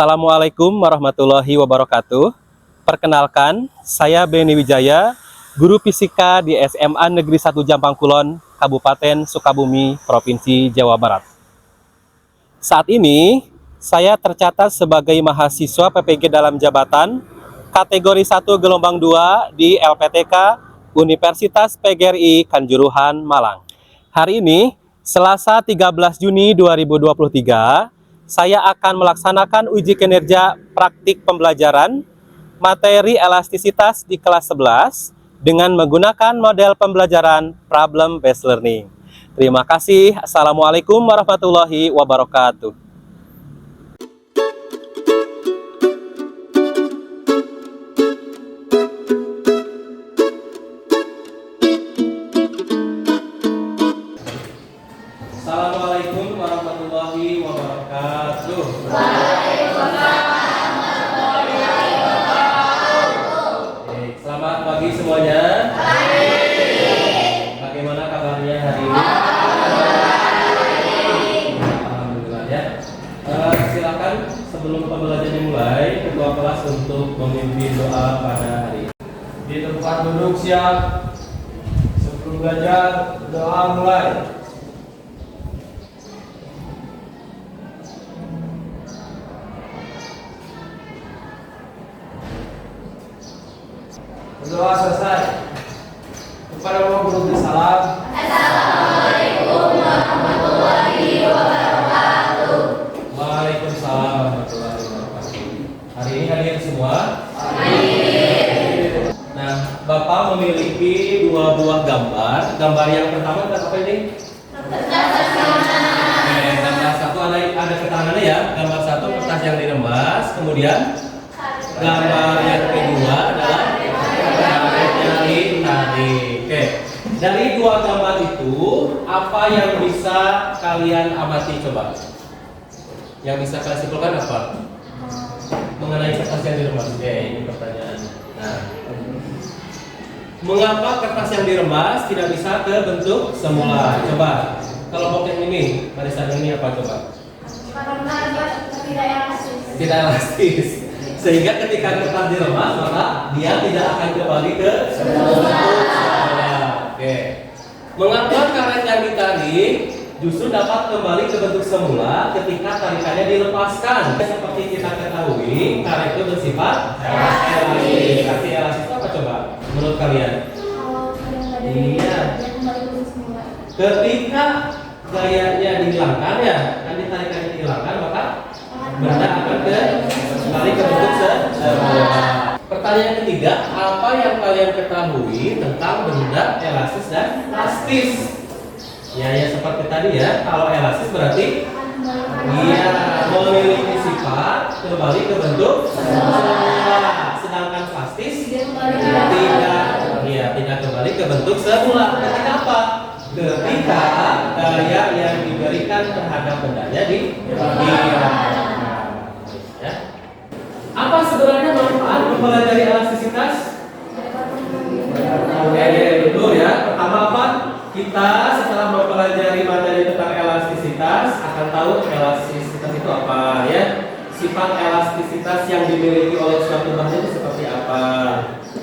Assalamualaikum warahmatullahi wabarakatuh. Perkenalkan, saya Beni Wijaya, guru fisika di SMA Negeri 1 Jampang Kulon, Kabupaten Sukabumi, Provinsi Jawa Barat. Saat ini, saya tercatat sebagai mahasiswa PPG dalam jabatan kategori 1 gelombang 2 di LPTK Universitas PGRI Kanjuruhan, Malang. Hari ini, Selasa 13 Juni 2023, saya akan melaksanakan uji kinerja praktik pembelajaran materi elastisitas di kelas 11 dengan menggunakan model pembelajaran problem based learning. Terima kasih. Assalamualaikum warahmatullahi wabarakatuh. Assalamualaikum warahmatullahi wabarakatuh. Selamat pagi semuanya. Bagaimana kabarnya hari ini? Alhamdulillah ya. Silakan sebelum pembelajaran dimulai, ketua kelas untuk memimpin doa pada hari ini. Di tempat duduk siap. Sebelum belajar, doa mulai. Berdoa selesai. Kepada Allah beri salam. Assalamualaikum warahmatullahi wabarakatuh. Waalaikumsalam warahmatullahi wabarakatuh. Hari ini hadir semua? Hadir. Nah, Bapak memiliki dua buah gambar. Gambar yang pertama apa ini? Gambar satu ada keterangannya ya. Gambar satu kertas yang diremas. Kemudian gambar yang kedua adalah tadi. Oke. Dari dua gambar itu, apa yang bisa kalian amati coba? Yang bisa kalian simpulkan apa? Mengenai kertas yang diremas. Oke, ini pertanyaan. Nah, mengapa kertas yang diremas tidak bisa ke bentuk semula? Coba. Kelompok yang ini, barisan ini apa coba? Karena tidak elastis. Tidak elastis. Sehingga ketika kertas diremas, maka dia tidak akan kembali ke semula. Oke. Mengapa karet yang ditarik justru dapat kembali ke bentuk semula ketika tarikannya dilepaskan? Seperti kita ketahui, karet itu bersifat elastis. Arti elastis itu apa coba? Menurut kalian? Iya. Ketika gayanya dihilangkan ya, nanti tarikannya dihilangkan, maka benda akan kembali ke bentuk semula. Pertanyaan ketiga, apa yang kalian ketahui tentang benda elastis dan plastis? Ya seperti tadi ya, kalau elastis berarti dia memiliki sifat kembali ke bentuk semula, sedangkan plastis tidak kembali ke bentuk semula. Ketika apa? Ketika gaya yang diberikan terhadap bendanya dihilangkan. Ya. Apa sebenarnya manfaat mempelajari elastisitas? Betul ya. Pertama apa? Kita setelah mempelajari materi tentang elastisitas akan tahu elastisitas itu apa ya. Sifat elastisitas yang dimiliki oleh suatu bahan itu seperti apa.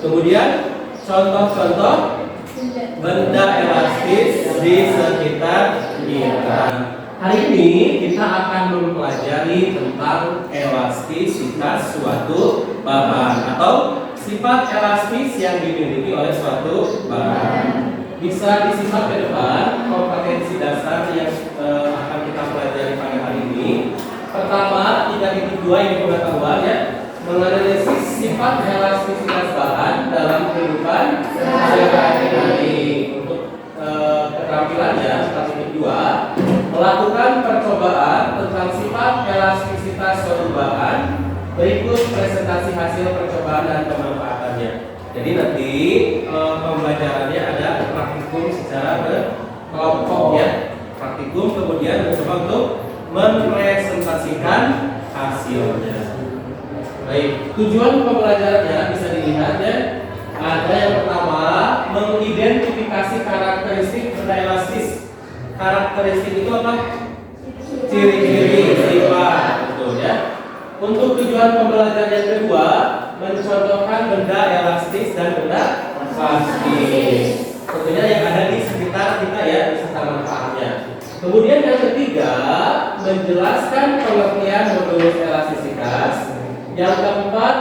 Kemudian contoh-contoh benda elastis di sekitar kita. Hari ini kita akan mempelajari tentang elastisitas suatu bahan atau sifat elastis yang dimiliki oleh suatu bahan. Bisa disimak ke depan kompetensi dasar yang akan kita pelajari pada hari ini. Pertama, 3.2 ini pengetahuan ya, menganalisis sifat elastisitas bahan dalam kehidupan sehari-hari. Untuk keterampilannya 4.2, melakukan percobaan tentang sifat elastisitas suatu bahan. Berikut presentasi hasil percobaan dan pemanfaatannya. Jadi nanti pembelajarannya ada praktikum secara berkelompok ya. Praktikum kemudian mencoba untuk mempresentasikan hasilnya. Baik, tujuan pembelajarannya bisa dilihat ya. Ada yang pertama, mengidentifikasi karakteristik benda elastis. Karakteristik itu apa? Ciri-ciri sifat, betul ya. Untuk tujuan pembelajaran yang kedua, mencontohkan benda elastis dan benda plastis. Tentunya yang ada di sekitar kita ya, beserta manfaatnya. Kemudian yang ketiga, menjelaskan pengertian modulus elastisitas. Yang keempat,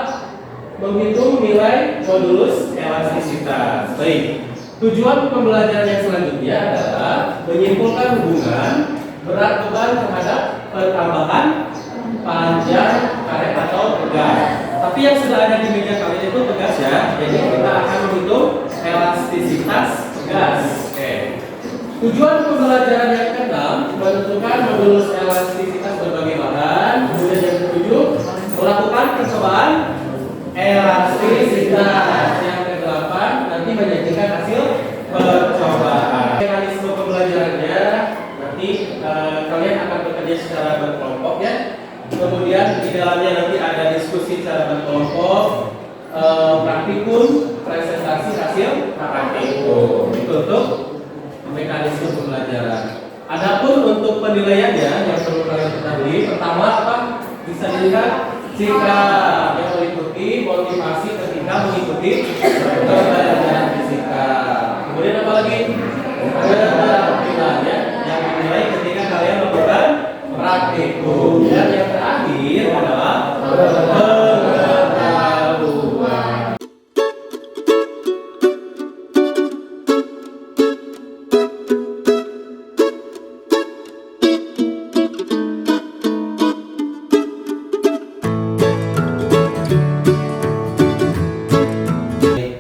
menghitung nilai modulus elastisitas. Baik. Tujuan pembelajaran yang selanjutnya adalah menyimpulkan hubungan berat beban terhadap pertambahan panjang karet atau pegas. Tapi yang sudah ada di meja kalian itu pegas ya. Jadi kita akan menghitung elastisitas pegas. Oke. Tujuan pembelajaran yang keenam, menentukan modulus elastisitas berbagai bahan. Kemudian yang ketujuh, melakukan percobaan elastisitas. Yang kedelapan, nanti menyajikan hasil percobaan. Mekanisme pembelajarannya nanti kalian akan bekerja secara berkelompok ya. Kemudian di dalamnya nanti ada diskusi secara berkelompok, praktikum, presentasi hasil praktikum. Itu untuk mekanisme pembelajaran. Adapun untuk penilaiannya yang perlu kalian ketahui, pertama apa? Bisa dilihat sikap yang meliputi motivasi ketika mengikuti pembelajaran fisika. Kemudian apa lagi? Keterampilan ya, yang dinilai ketika kalian melakukan praktikum. Dan yang terakhir adalah pengetahuan.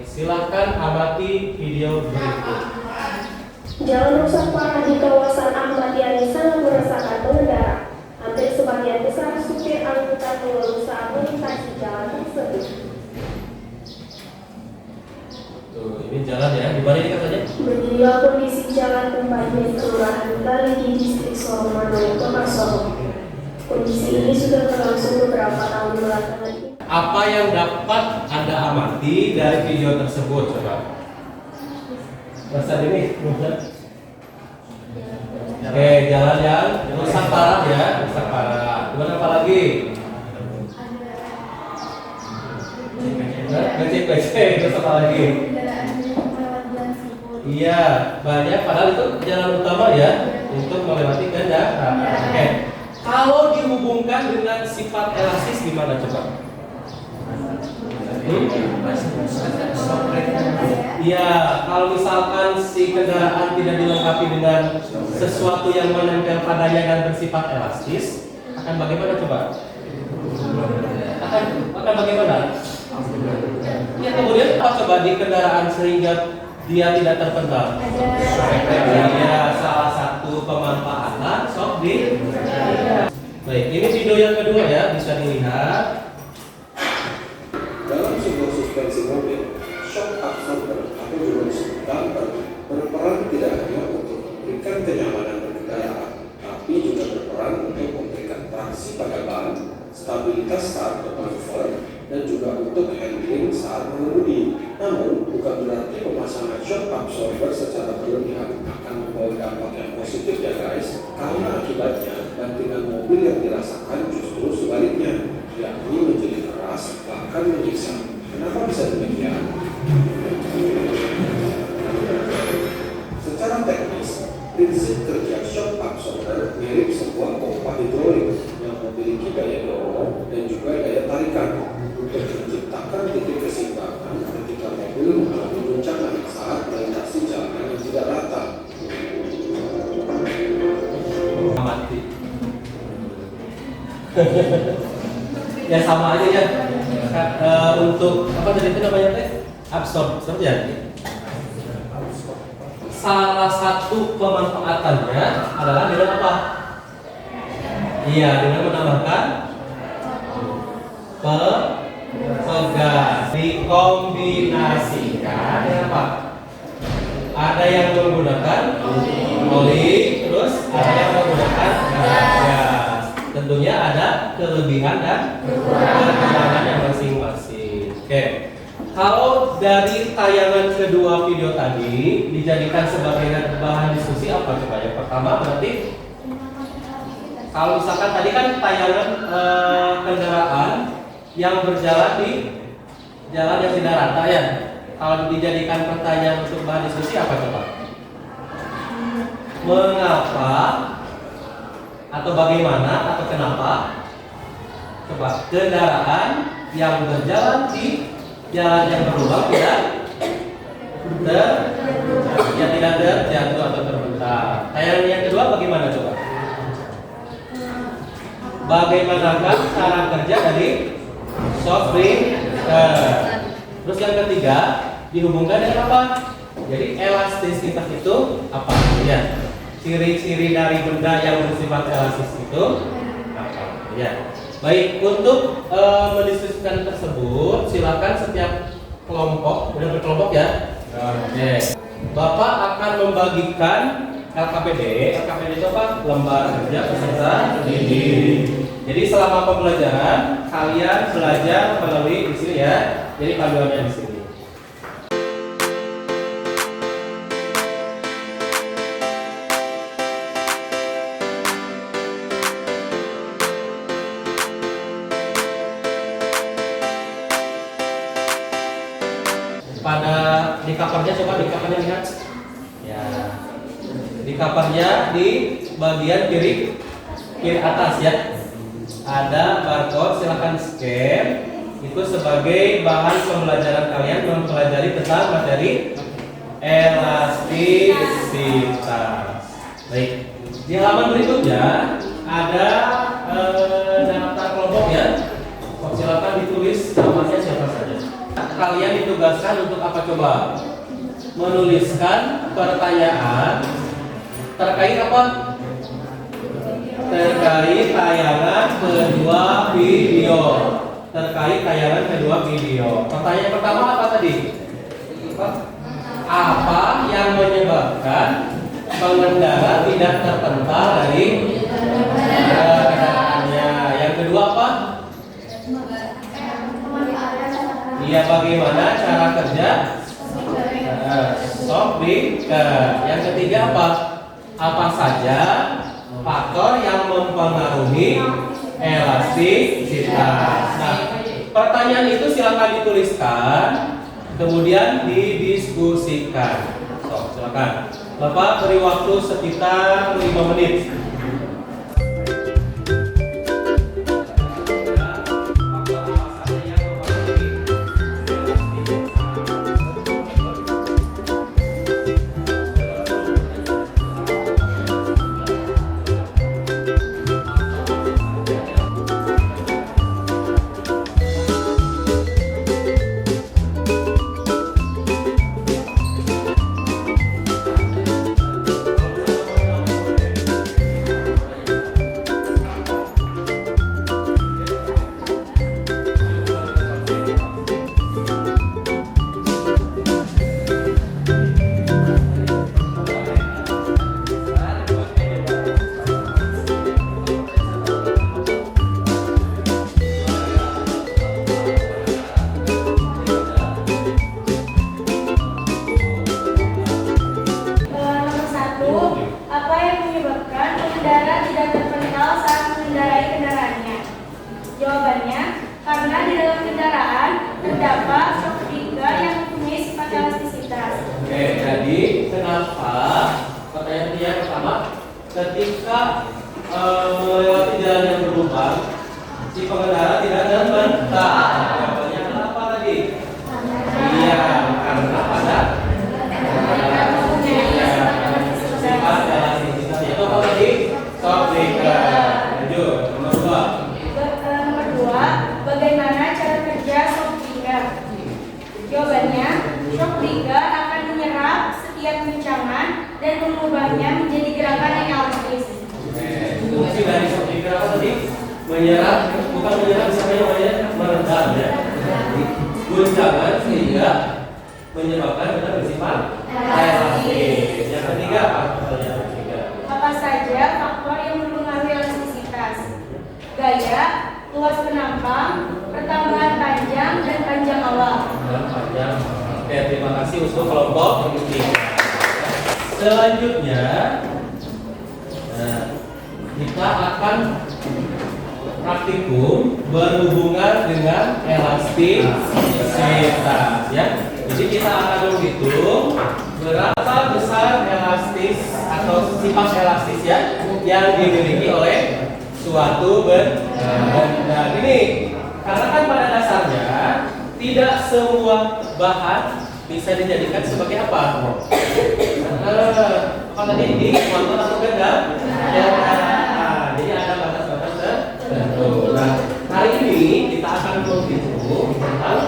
Silakan amati video berikut. Jalan rusak parah di kawasan Ahmad Yani sangat meresahkan pengendara. Hampir sebagian besar supir angkutan mengeluh saat melintasi jalan tersebut. Tuh, ini jalan ya. Di mana ini katanya? Beginilah kondisi jalan Pembangunan Kelurahan Bali di distrik Sorong, Kota Sorong. Kondisi ini sudah berlangsung beberapa tahun belakangan ini. Apa yang dapat Anda amati dari video tersebut, coba? Bahasa ini, oke, jalan yang rusak parah ya, rusak parah. Kemudian apa lagi? Ngecek, terus apa lagi? Iya, banyak. Padahal itu jalan utama ya, untuk melewati kendaraan. Oke. Kalau dihubungkan dengan sifat elastis gimana coba? Iya, kalau misalkan si kendaraan tidak dilengkapi dengan sesuatu yang menempel padanya dan bersifat elastis, akan bagaimana coba? Akan bagaimana? Ya, kemudian apa coba di kendaraan sehingga dia tidak terpental? Iya, salah satu pemanfaatan shock di. Baik, ini video yang kedua ya, bisa dilihat. Dalam sebuah suspensi mobil, shock absorber atau juga disebut damper berperan tidak hanya untuk memberikan kenyamanan berkendara, tapi juga berperan untuk memberikan traksi pada ban, stabilitas saat bermanuver, dan juga untuk handling saat mengemudi. Namun, bukan berarti pemasangan shock absorber secara berlebihan akan membawa dampak yang positif ya guys, karena akibatnya bantingan mobil yang dirasakan justru sebaliknya, yakni menjadi keras bahkan menyiksa. Kenapa bisa demikian? Secara teknis, prinsip kerja shock absorber mirip sebuah pompa hidrolik yang memiliki daya dorong dan juga daya tarikan untuk menciptakan titik keseimbangan ketika mobil mengalami guncangan saat melintasi jalan yang tidak rata. Mati. Ya sama aja ya. Untuk apa tadi itu namanya teh? Absorb, ya. Salah satu pemanfaatannya adalah dengan apa? Iya, dengan menambahkan pegas, dikombinasikan dengan apa? Ada yang menggunakan oli, terus ada yang menggunakan gas. Tentunya ada kelebihan dan kekurangan yang masing-masing. Oke. Kalau dari tayangan kedua video tadi dijadikan sebagai bahan diskusi apa coba? Yang pertama berarti Kalau misalkan tadi kan tayangan kendaraan yang berjalan di jalan yang tidak rata ya. Kalau dijadikan pertanyaan untuk bahan diskusi apa coba? Mengapa atau bagaimana atau kenapa? Coba kendaraan yang berjalan di jalan yang berlubang tidak terjatuh atau terbentak. Tayangan yang kedua bagaimana coba? Bagaimanakah cara kerja dari soft breaker? Terus yang ketiga dihubungkan dengan apa? Jadi elastisitas itu apa? Ya, ciri-ciri dari benda yang bersifat elastis itu apa? Ya. Baik, untuk mendiskusikan tersebut silakan setiap kelompok, udah berkelompok ya. Oke. Bapak akan membagikan LKPD. LKPD itu apa? Lembar kerja peserta didik. Jadi selama pembelajaran kalian belajar melalui di sini ya. Jadi panduannya di sini. Pada di covernya coba di covernya lihat. Ya. Di covernya di bagian kiri atas ya. Ada barcode, silakan scan. Itu sebagai bahan pembelajaran kalian mempelajari tentang materi elastisitas. Baik. Di halaman berikutnya ada daftar kelompok ya. Silakan ditulis namanya siapa saja. Kalian ditugaskan untuk apa coba? Menuliskan pertanyaan terkait apa? Terkait tayangan kedua video. Terkait tayangan kedua video. Pertanyaan pertama apa tadi? Apa yang menyebabkan pengendara tidak terpental dari kendaraannya? Yang kedua apa? Iya, bagaimana cara kerja soft breaker. Yang ketiga apa? Apa saja faktor yang mempengaruhi elastisitas. Nah, pertanyaan itu silakan dituliskan, kemudian didiskusikan. So, silakan. Bapak beri waktu sekitar 5 menit. Jawabannya, karena di dalam kendaraan terdapat shock breaker yang mempunyai sifat elastisitas. Oke, jadi kenapa pertanyaan yang pertama, ketika melewati jalan yang berlubang, si pengendara tidak terbentak. Jawabannya kenapa tadi? Iya, karena pada sifat elastisitas. Itu apa tadi? Shock breaker. Lanjut, nomor 2. Bagaimana cara kerja shock breaker? Jawabannya, shock breaker akan menyerap setiap guncangan dan mengubahnya menjadi gerakan yang elastis. Fungsi dari shock breaker apa tadi? Menyerap, bukan menyerap, misalnya meredam ya. Guncangan sehingga menyebabkan benda bersifat elastis. Yang ketiga apa? Apa saja faktor yang mempengaruhi elastisitas? Gaya, luas penampang, pertambahan panjang, dan panjang awal. Panjang. Oke, terima kasih untuk kelompok ini. Selanjutnya, kita akan praktikum berhubungan dengan elastisitas ya. Jadi kita akan menghitung berapa besar elastis atau sifat elastis ya yang dimiliki oleh suatu benda. Nah, ini karena kan pada dasarnya tidak semua bahan bisa dijadikan sebagai apa? Apa tadi ini motor atau benda? Ya, jadi ada batas-batas tertentu. Nah, hari ini kita akan menghitung tentang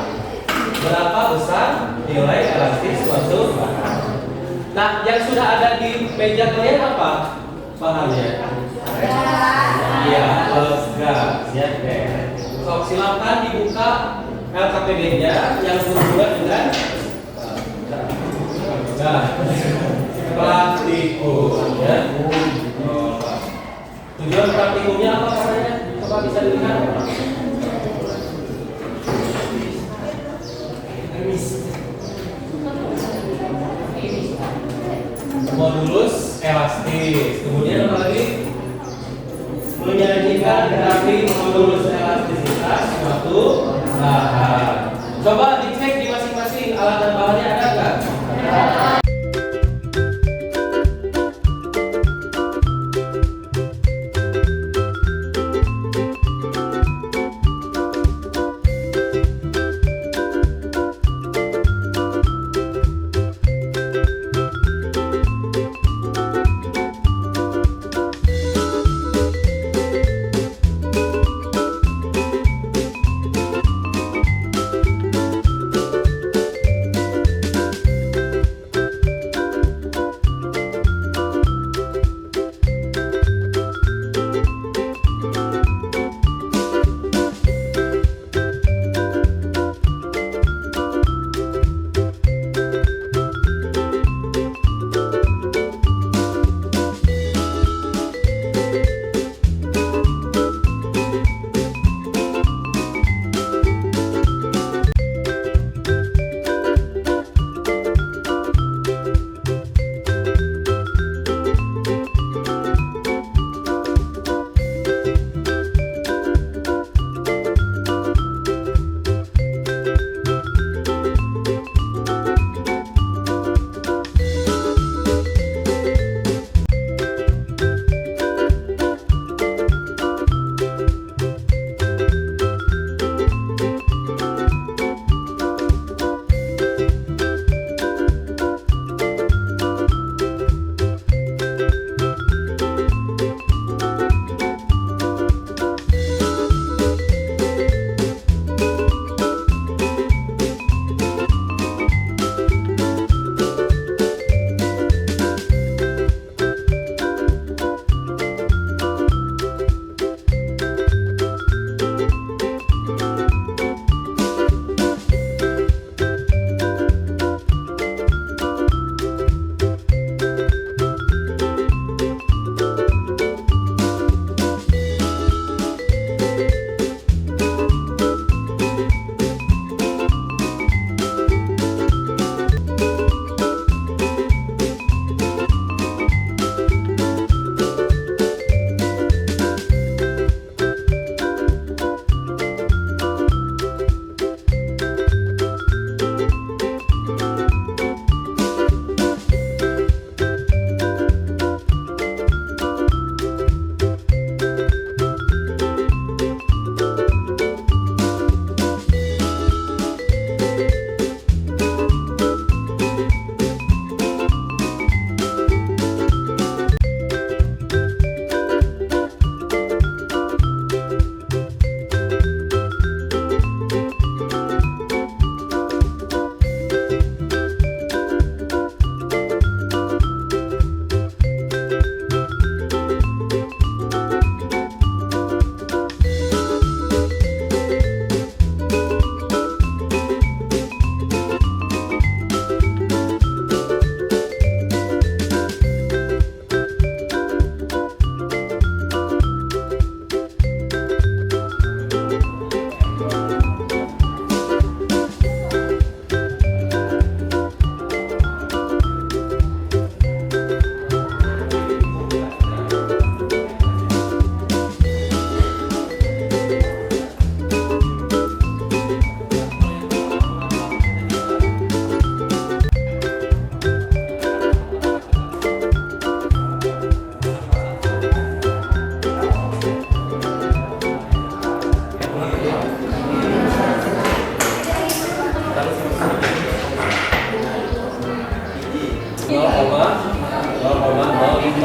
berapa besar nilai elastis suatu bahan. Nah, yang sudah ada di meja kalian apa bahannya? Iya, gas. Ya, oke. So, silakan dibuka LKPD-nya yang berhubungan dengan praktikum ya. Tujuan praktikumnya apa katanya? Coba bisa dilihat. Modulus elastis. Kemudian apa lagi? Menyajikan grafik modulus elastisitas suatu bahan. Coba dicek di masing-masing alat dan bahannya ada nggak?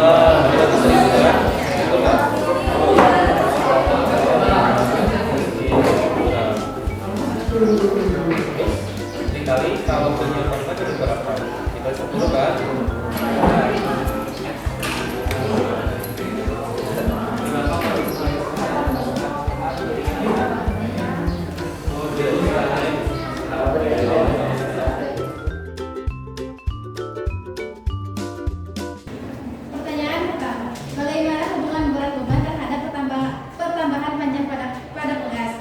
Berarti seribu kan? Betul kan? Dikali kalau penyimpanannya jadi berapa? Kita 10 kan? Pertanyaan pertama, bagaimana hubungan berat beban terhadap pertambahan panjang pada pegas?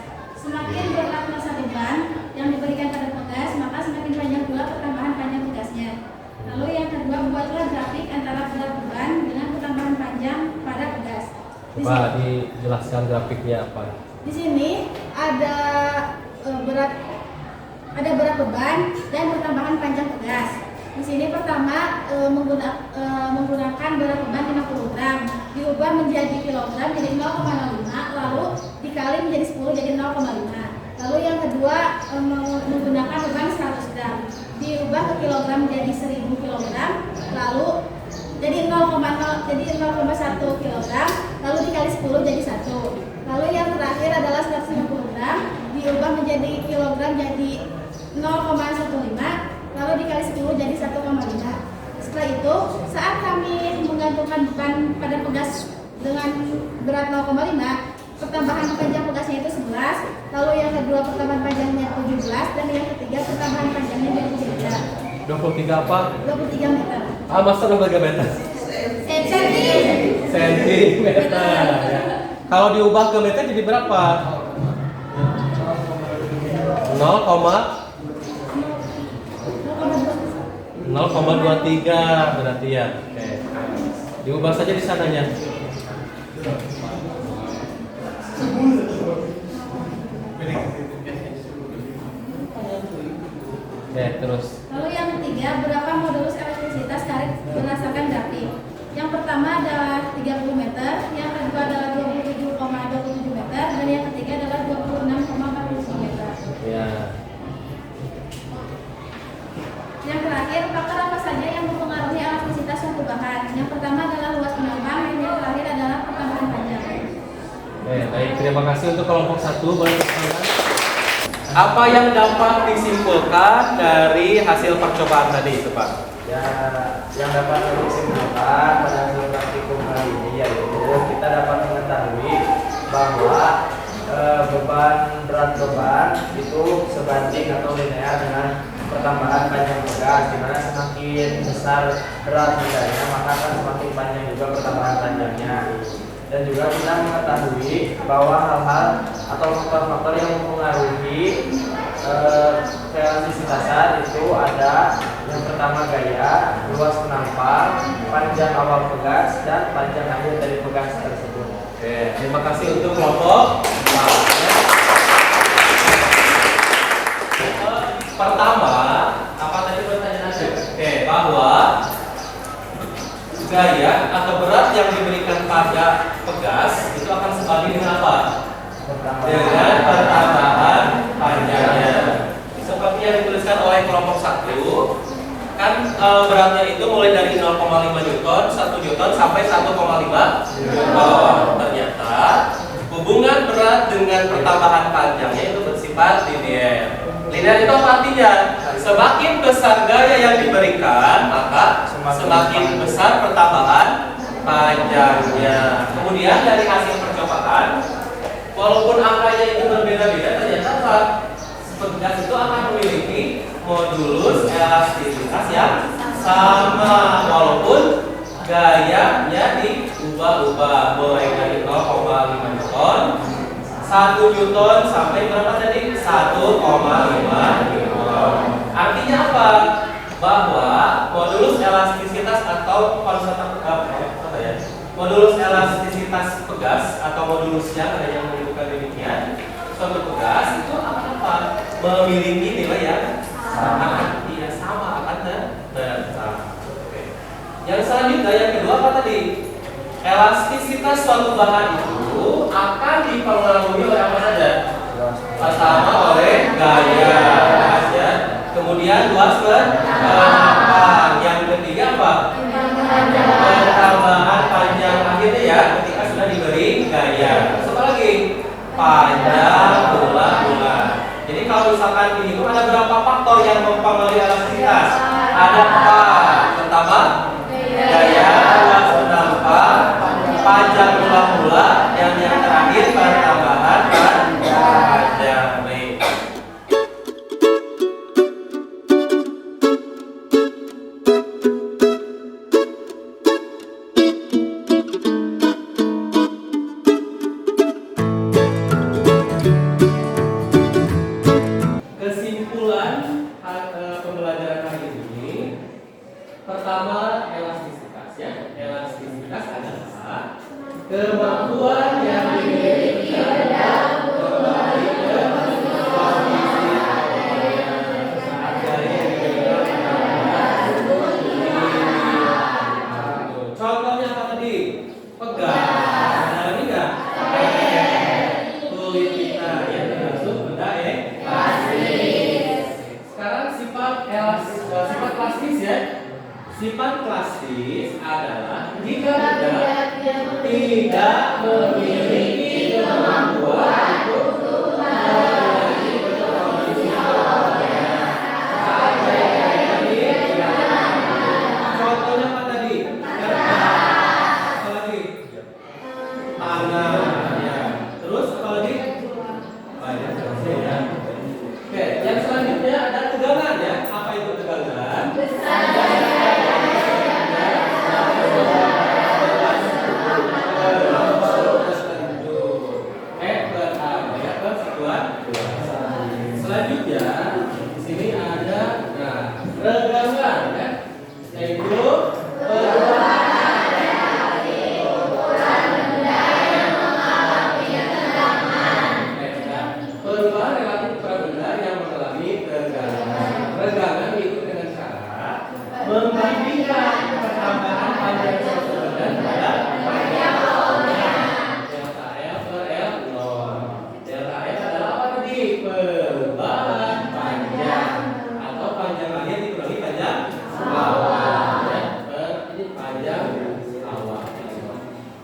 Semakin berat masa beban yang diberikan pada pegas, maka semakin panjang pula pertambahan panjang pegasnya. Lalu yang kedua, buatlah grafik antara berat beban dengan pertambahan panjang pada pegas. Coba dijelaskan grafiknya apa? Di sini ada berat beban dan pertambahan panjang pegas. Di sini pertama menggunakan berat beban 50 gram diubah menjadi kilogram jadi 0,05, lalu dikali menjadi 10 jadi 0,5. Lalu yang kedua menggunakan beban 100 gram diubah ke kilogram menjadi 1000 kilogram, lalu jadi 0,1 kilogram, lalu dikali 10 jadi 1. Lalu yang terakhir adalah 150 gram diubah menjadi kilogram jadi 0,15, lalu dikali 10 jadi 1,5. Setelah itu, saat kami menggantungkan beban pada pegas dengan berat 0,5, pertambahan panjang pegasnya itu 11, lalu yang kedua pertambahan panjangnya 17, dan yang ketiga pertambahan panjangnya 23. 23 apa? 23 meter. Masa 23 meter? Sentimeter. Ya. Kalau diubah ke meter jadi berapa? 0,23 berarti ya. Oke. Diubah saja di sananya. Oke, terus. Lalu yang ketiga, berapa modulus elektrisitas tarik berdasarkan grafik? Yang pertama adalah 30 meter, yang kedua adalah 27,27 meter, dan yang ketiga adalah 26,47 meter. Ya. Yang terakhir, faktor apa saja yang mempengaruhi elastisitas suatu bahan? Yang pertama adalah luas penambang, dan yang terakhir adalah pertambahan panjang. Baik, terima kasih untuk kelompok 1. Apa yang dapat disimpulkan dari hasil percobaan tadi itu, Pak? Ya, yang dapat disimpulkan pada hasil praktikum kali ini yaitu kita dapat mengetahui bahwa berat beban itu sebanding atau linear dengan pertambahan panjang pegas, di mana semakin besar berat bedanya maka akan semakin panjang juga pertambahan panjangnya. Dan juga kita mengetahui bahwa hal-hal atau faktor-faktor yang mempengaruhi elastisitasan itu ada yang pertama gaya, luas penampang, panjang awal pegas, dan panjang akhir dari pegas tersebut. Oke, terima kasih untuk kelompok. Pertama, apa tadi pertanyaannya? Oke, bahwa gaya atau berat yang diberikan pada pegas itu akan sebanding dengan apa? Dengan pertambahan panjangnya. Seperti yang dituliskan oleh kelompok 1, kan beratnya itu mulai dari 0,5 Newton, 1 Newton sampai 1,5 Newton. Ternyata hubungan berat dengan pertambahan panjangnya itu bersifat linear. Linear itu apa artinya? Semakin besar gaya yang diberikan, maka semakin besar pertambahan panjangnya. Kemudian dari hasil percobaan, walaupun angkanya itu berbeda-beda, ternyata pegas itu akan memiliki modulus elastisitas yang sama, walaupun gayanya diubah-ubah mulai dari 0,5 Newton, 1 Newton sampai berapa tadi? 1,5 Newton. Artinya apa? Bahwa modulus elastisitas atau modulus elastisitas pegas atau modulusnya ada yang menyebutkan demikian, suatu pegas itu akan apa? Memiliki nilai yang sama. Iya, sama akan bersama. Oke. Yang selanjutnya yang kedua apa tadi? Elastisitas suatu bahan itu akan dipengaruhi oleh apa saja? Pertama oleh gaya, ya. Kemudian luas penambang. Yang ketiga apa? Pertambahan ya ketika sudah diberi gaya. Terus apa lagi? Panjang, bulat. Jadi kalau misalkan ini itu ada berapa faktor yang mempengaruhi elastisitas? Ada 4. Pertama, gaya, luas menambah, panjang bulat, yang terakhir pertambahan panjang. Baik. Kesimpulan pembelajaran hari ini, pertama elastisitas ya. Elastisitas adalah kemampuan yang dimiliki dalam kembali ke kondisi saat gaya contohnya apa tadi? Pegang. Ada lagi nggak? Kulit kita yang termasuk benda sekarang sifat plastis ya. Sifat plastis adalah jika benda tidak memiliki kemampuan untuk menjadi kondisi contohnya apa tadi? Apa lagi? Tangan ya. Terus apa lagi? Banyak ya. Oke, yang selanjutnya ada tegangan ya. Apa itu tegangan? Selanjutnya di sini ada regangan ya, yaitu perubahan relatif ukuran benda yang mengalami regangan. Regangan diukur dengan cara membandingkan pertambahan panjang suatu benda terhadap panjang delta L per L nol. Delta L adalah apa tadi? Perubahan panjang atau panjang akhir dikurangi panjang awal ya, per panjang awal.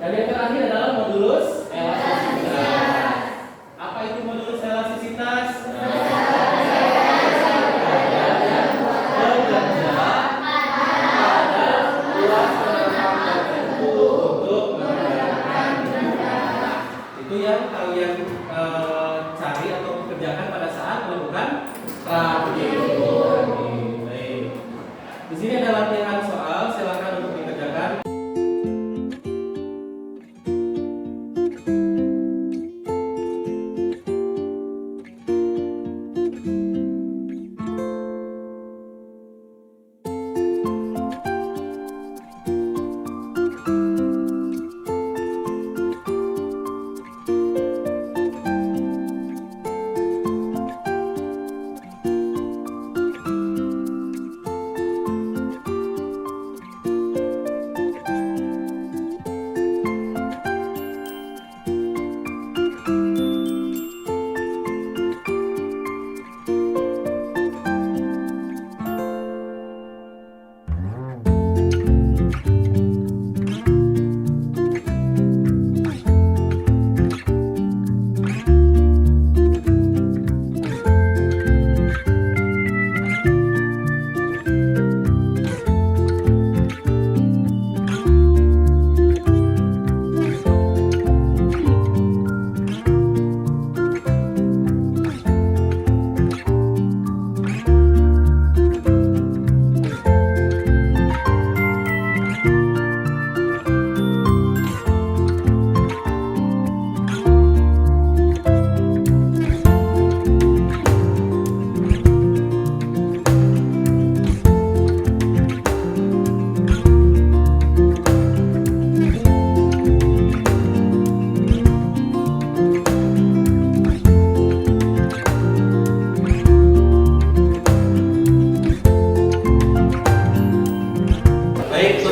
Dan yang terakhir adalah modulus elastisitas. Apa itu modulus elastisitas? Itu yang kalian cari atau kerjakan pada saat melakukan praktikum. Baik. Di sini ada latihan soal, silakan untuk dikerjakan.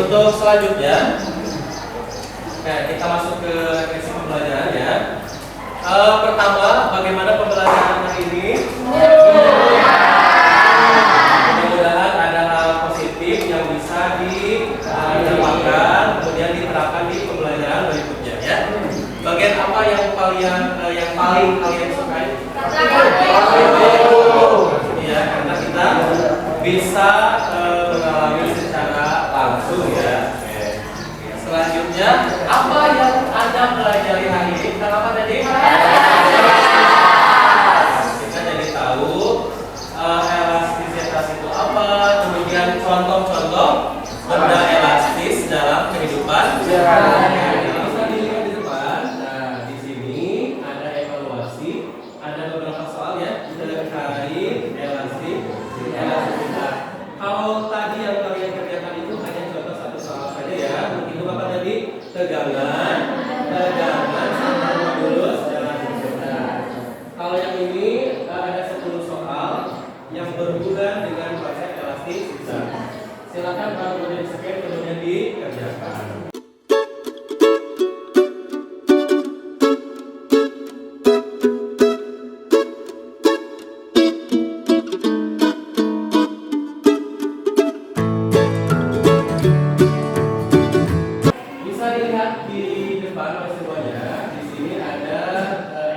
Untuk selanjutnya, kita masuk ke sesi pembelajaran ya. Pertama, bagaimana pembelajaran hari ini? Mudah-mudahan ada hal positif yang bisa didapatkan, kemudian diterapkan di pembelajaran berikutnya. bisa mengalami secara langsung ya. Oke. Selanjutnya, apa yang Anda pelajari hari ini? Tentang apa tadi? Kita jadi tahu elastisitas itu apa, kemudian contoh-contoh benda elastis dalam kehidupan. Bisa dilihat di depan. Nah, di sini ada evaluasi, ada beberapa soal ya terkait elastisitas. Kalau tadi yang kalian kerjakan itu hanya contoh satu soal saja ya. Itu apa tadi? Tegangan sama modulus elastisitas. Kalau yang ini ada 10 soal yang berhubungan dengan konsep elastisitas. Silakan Pak kemudian di-scan kemudian dikerjakan. Bisa dilihat di depan oleh semuanya. Di sini ada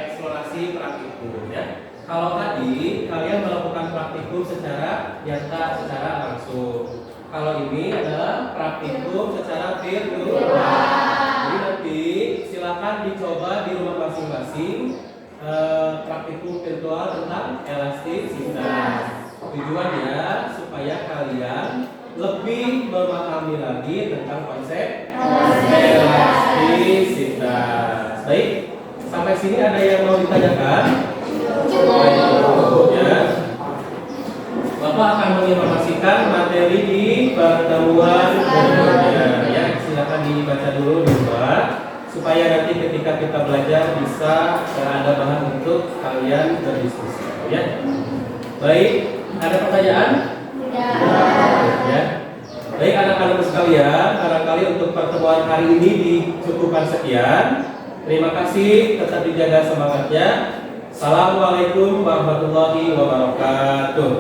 eksplorasi praktikum ya. Kalau tadi kalian melakukan praktikum secara nyata, secara langsung. Kalau ini adalah praktikum secara virtual. Jadi nanti silakan dicoba di rumah masing-masing praktikum virtual tentang elastisitas. Tujuannya supaya kalian lebih memahami lagi tentang konsep elastisitas. Baik, sampai sini ada yang mau ditanyakan? Ya. Bapak akan menginformasikan materi di pertemuan berikutnya. Ya, silakan dibaca dulu di luar supaya nanti ketika kita belajar bisa ada bahan untuk kalian berdiskusi. Ya. Baik, ada pertanyaan? Ya. Baik anak-anak sekalian, barangkali untuk pertemuan hari ini dicukupkan sekian. Terima kasih, tetap dijaga semangatnya. Assalamualaikum warahmatullahi wabarakatuh.